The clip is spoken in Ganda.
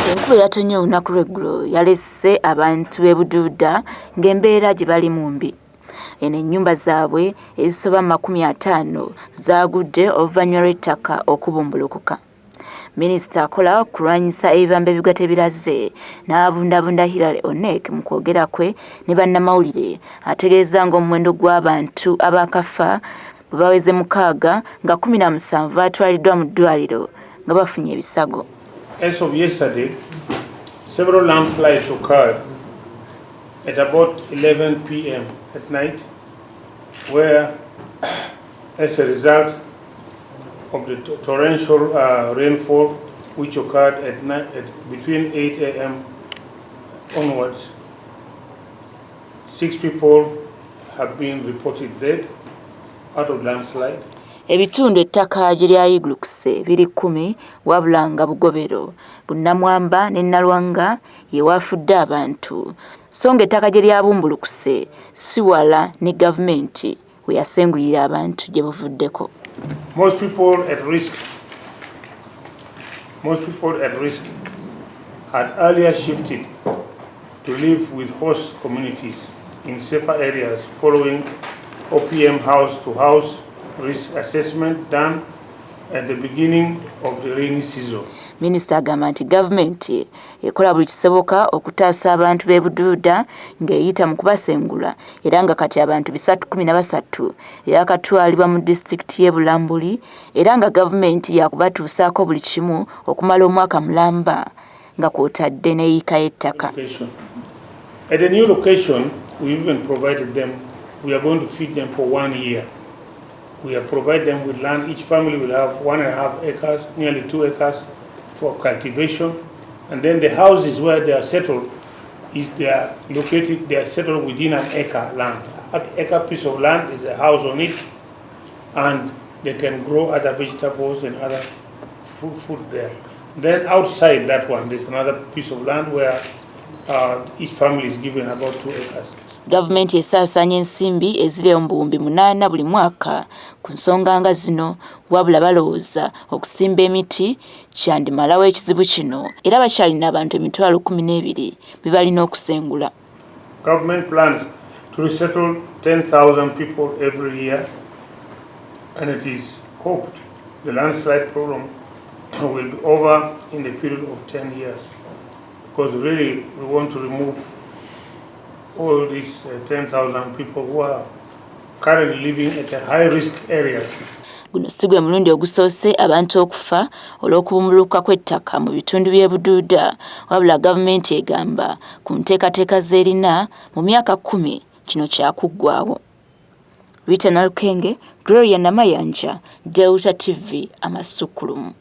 Enkuba yatonye olunaku lw'eggulo yalese abantu b'e Buduuda ng'embeera gye balimu mbi. Eno ennyumba zaabwe ezisoba 50 zaagudde oluvannyuma lw'ettaka okubumbulukuka. Minisita akola kulwanyisa ebibamba ebigata ebiraze n'abundabunda Hilary Onek mu kwogera kwe ne bannamawulire ategeeza ng'omuwendo gw'abantu abakafa bwe baweze 6 nga 17 baatwaliddwa mu ddwaliro nga bafunye ebisago. As of yesterday, several landslides occurred at about 11 p.m. at night, where, as a result of the torrential rainfall which occurred between 8 a.m. onwards, 6 people have been reported dead out of landslide. Ebitundu ettaka gye lyayigulukuse biri 10 wabula nga Bugobero, Bunnamwamba ne Nalwanga ye wafudde abantu, so ng'ettaka gye lyabumbulukuse si wala ne gavumenti we yasengulira abantu gye buvuddeko. Most people at risk had earlier shifted to live with host communities in safer areas following OPM house-to-house risk assessment done at the beginning of the rainy season. Minisita agamba nti gavumenti ekola buli kisoboka okutaasa abantu b'e Buduuda ng'eyita mu kubasengula era nga kati abantu 313 yaakatwalibwa mu disitulikiti y'e Bulambuli era nga gavumenti yakubatuusaako buli kimu okumala omwaka mulamba nga kw'otadde n'eyiika y'ettaka. At the new location, we even provided them, we are going to feed them for 1 year. We have provided them with land. Each family will have 1.5 acres, nearly 2 acres for cultivation. And then the houses where they are settled, they are settled within an acre land. An acre piece of land is a house on it, and they can grow other vegetables and other food there. Then outside that one, there's another piece of land where each family is given about 2 acres. Gavumenti esaasaanya ensimbi eziri mu buwumbi 8 buli mwaka ku nsonga nga zino, wabula balowooza okusimba emiti kyandimalawo ekizibu kino era bakyalina abantu 12,000 be balina okusengula. Government plans to resettle 10,000 people every year, and it is hoped the landslide program will be over in the period of 10 years, because really we want to remove all these 10,000 people who are currently living at the high-risk areas. Guno si gwe mulundi ogusoose abantu okufa olw'okubumbulukuka kw'ettaka mu bitundu by'e Buduuda, wabula gavumenti egamba ku nteekateeka z'erina mu myaka 10 kino kyakuggwaawo. Rita Nalukenge, Gloria Namayanja, Delta TV, Amasukulumu.